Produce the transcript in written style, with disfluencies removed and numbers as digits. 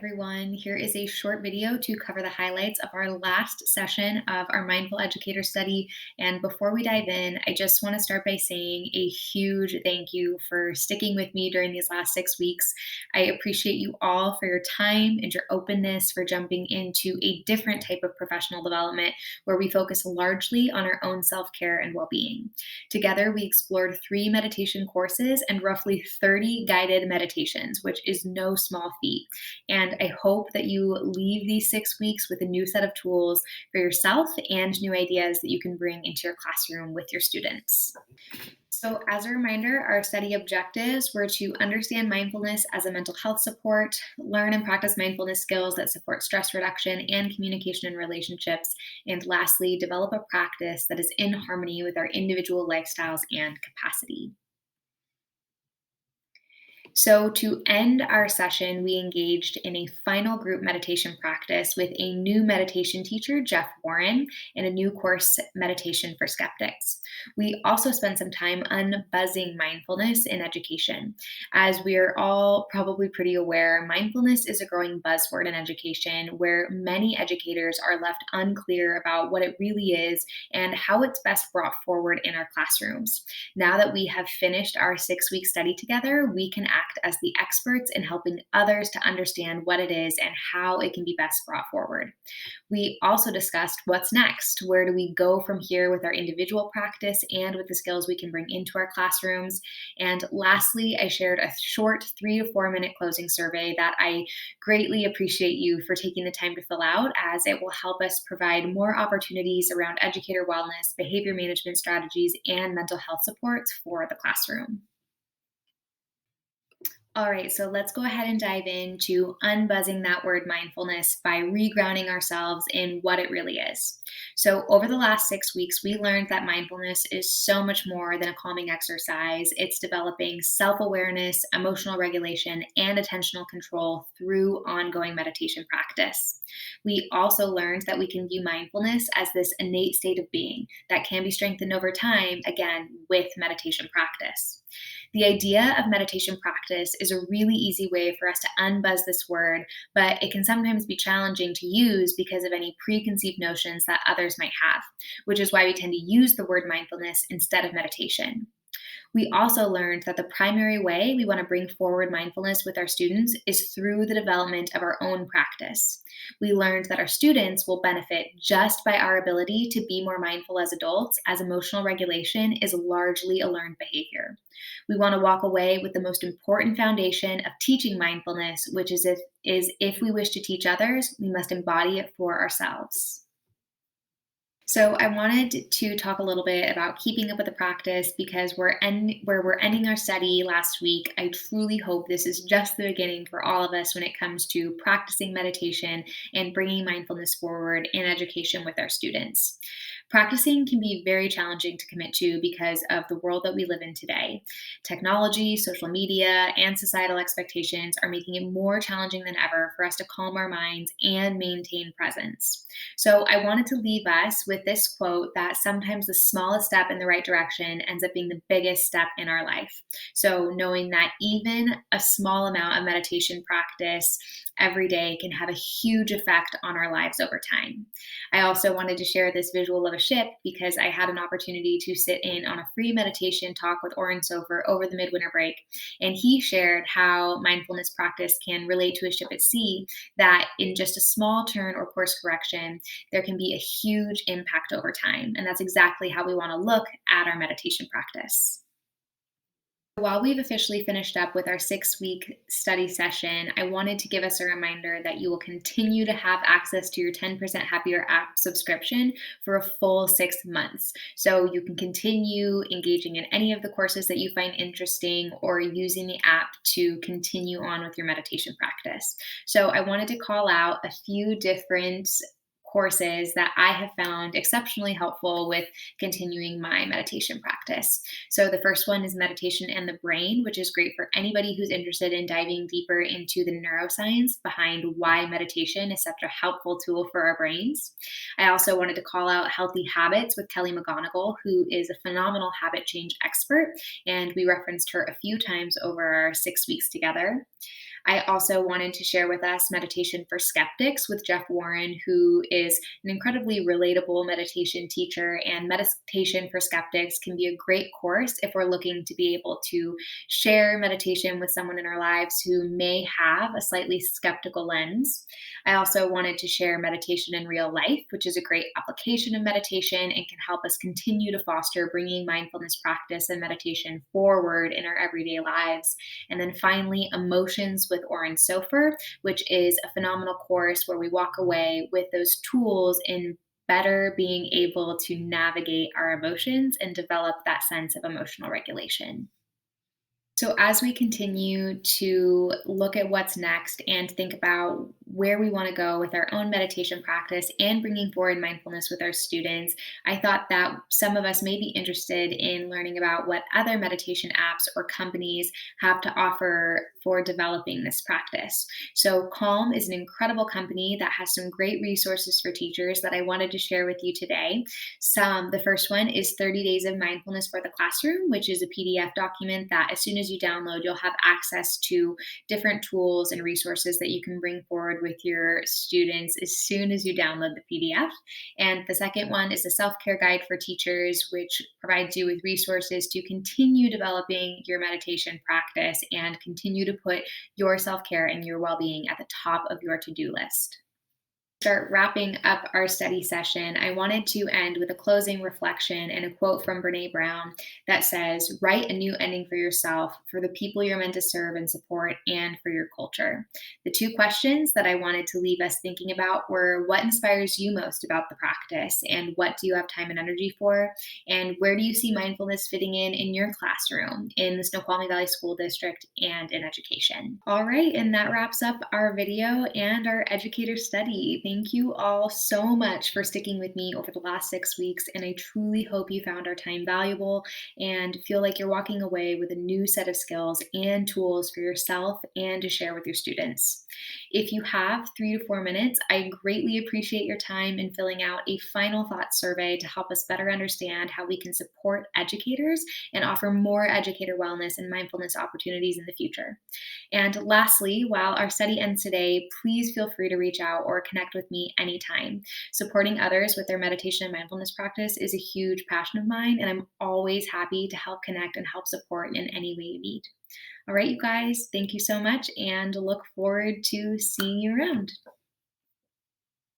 everyone. Here is a short video to cover the highlights of our last session of our Mindful Educator Study. And before we dive in, I just want to start by saying a huge thank you for sticking with me during these last 6 weeks. I appreciate you all for your time and your openness for jumping into a different type of professional development where we focus largely on our own self-care and well-being. Together, we explored 3 meditation courses and roughly 30 guided meditations, which is no small feat. And I hope that you leave these 6 weeks with a new set of tools for yourself and new ideas that you can bring into your classroom with your students. So, as a reminder, our study objectives were to understand mindfulness as a mental health support, learn and practice mindfulness skills that support stress reduction and communication in relationships, and lastly, develop a practice that is in harmony with our individual lifestyles and capacity. So, to end our session, we engaged in a final group meditation practice with a new meditation teacher, Jeff Warren, and a new course, Meditation for Skeptics. We also spent some time unbuzzing mindfulness in education. As we are all probably pretty aware, mindfulness is a growing buzzword in education where many educators are left unclear about what it really is and how it's best brought forward in our classrooms. Now that we have finished our 6 week study together, we can act as the experts in helping others to understand what it is and how it can be best brought forward. We also discussed what's next. Where do we go from here with our individual practice and with the skills we can bring into our classrooms? And lastly, I shared a short 3 to 4 minute closing survey that I greatly appreciate you for taking the time to fill out, as it will help us provide more opportunities around educator wellness, behavior management strategies, and mental health supports for the classroom. All right, so let's go ahead and dive into unbuzzing that word mindfulness by regrounding ourselves in what it really is. So, over the last 6 weeks, we learned that mindfulness is so much more than a calming exercise. It's developing self awareness, emotional regulation, and attentional control through ongoing meditation practice. We also learned that we can view mindfulness as this innate state of being that can be strengthened over time, again, with meditation practice. The idea of meditation practice is a really easy way for us to unbuzz this word, but it can sometimes be challenging to use because of any preconceived notions that others might have, which is why we tend to use the word mindfulness instead of meditation. We also learned that the primary way we want to bring forward mindfulness with our students is through the development of our own practice. We learned that our students will benefit just by our ability to be more mindful as adults, as emotional regulation is largely a learned behavior. We want to walk away with the most important foundation of teaching mindfulness, which is if we wish to teach others, we must embody it for ourselves. So I wanted to talk a little bit about keeping up with the practice because where we're ending our study last week. I truly hope this is just the beginning for all of us when it comes to practicing meditation and bringing mindfulness forward in education with our students. Practicing can be very challenging to commit to because of the world that we live in today. Technology, social media, and societal expectations are making it more challenging than ever for us to calm our minds and maintain presence. So I wanted to leave us with this quote that sometimes the smallest step in the right direction ends up being the biggest step in our life. So knowing that even a small amount of meditation practice every day can have a huge effect on our lives over time. I also wanted to share this visual of a ship because I had an opportunity to sit in on a free meditation talk with Oren Sofer over the midwinter break. And he shared how mindfulness practice can relate to a ship at sea, that in just a small turn or course correction, there can be a huge impact over time. And that's exactly how we want to look at our meditation practice. While we've officially finished up with our 6 week study session, I wanted to give us a reminder that you will continue to have access to your 10% Happier app subscription for a full 6 months. So you can continue engaging in any of the courses that you find interesting or using the app to continue on with your meditation practice. So I wanted to call out a few different courses that I have found exceptionally helpful with continuing my meditation practice. So the first one is Meditation and the Brain, which is great for anybody who's interested in diving deeper into the neuroscience behind why meditation is such a helpful tool for our brains. I also wanted to call out Healthy Habits with Kelly McGonigal, who is a phenomenal habit change expert, and we referenced her a few times over our 6 weeks together. I also wanted to share with us Meditation for Skeptics with Jeff Warren, who is an incredibly relatable meditation teacher. And Meditation for Skeptics can be a great course if we're looking to be able to share meditation with someone in our lives who may have a slightly skeptical lens. I also wanted to share Meditation in Real Life, which is a great application of meditation and can help us continue to foster bringing mindfulness practice and meditation forward in our everyday lives. And then finally, Emotions with Oren Sofer, which is a phenomenal course where we walk away with those tools in better being able to navigate our emotions and develop that sense of emotional regulation. So, as we continue to look at what's next and think about where we want to go with our own meditation practice and bringing forward mindfulness with our students, I thought that some of us may be interested in learning about what other meditation apps or companies have to offer for developing this practice. So, Calm is an incredible company that has some great resources for teachers that I wanted to share with you today. The first one is 30 Days of Mindfulness for the Classroom, which is a PDF document that as soon as you download, you'll have access to different tools and resources that you can bring forward with your students as soon as you download the PDF. And the second one is the Self-Care Guide for Teachers, which provides you with resources to continue developing your meditation practice and continue to put your self-care and your well-being at the top of your to-do list. Start wrapping up our study session, I wanted to end with a closing reflection and a quote from Brene Brown that says, "Write a new ending for yourself, for the people you're meant to serve and support, and for your culture." The two questions that I wanted to leave us thinking about were, what inspires you most about the practice, and what do you have time and energy for? And where do you see mindfulness fitting in your classroom, in the Snoqualmie Valley School District, and in education? All right, and that wraps up our video and our educator study. Thank you all so much for sticking with me over the last 6 weeks, and I truly hope you found our time valuable and feel like you're walking away with a new set of skills and tools for yourself and to share with your students. If you have 3 to 4 minutes, I greatly appreciate your time in filling out a final thought survey to help us better understand how we can support educators and offer more educator wellness and mindfulness opportunities in the future. And lastly, while our study ends today, please feel free to reach out or connect with me anytime. Supporting others with their meditation and mindfulness practice is a huge passion of mine, and I'm always happy to help connect and help support in any way you need. All right, you guys, thank you so much, and look forward to seeing you around.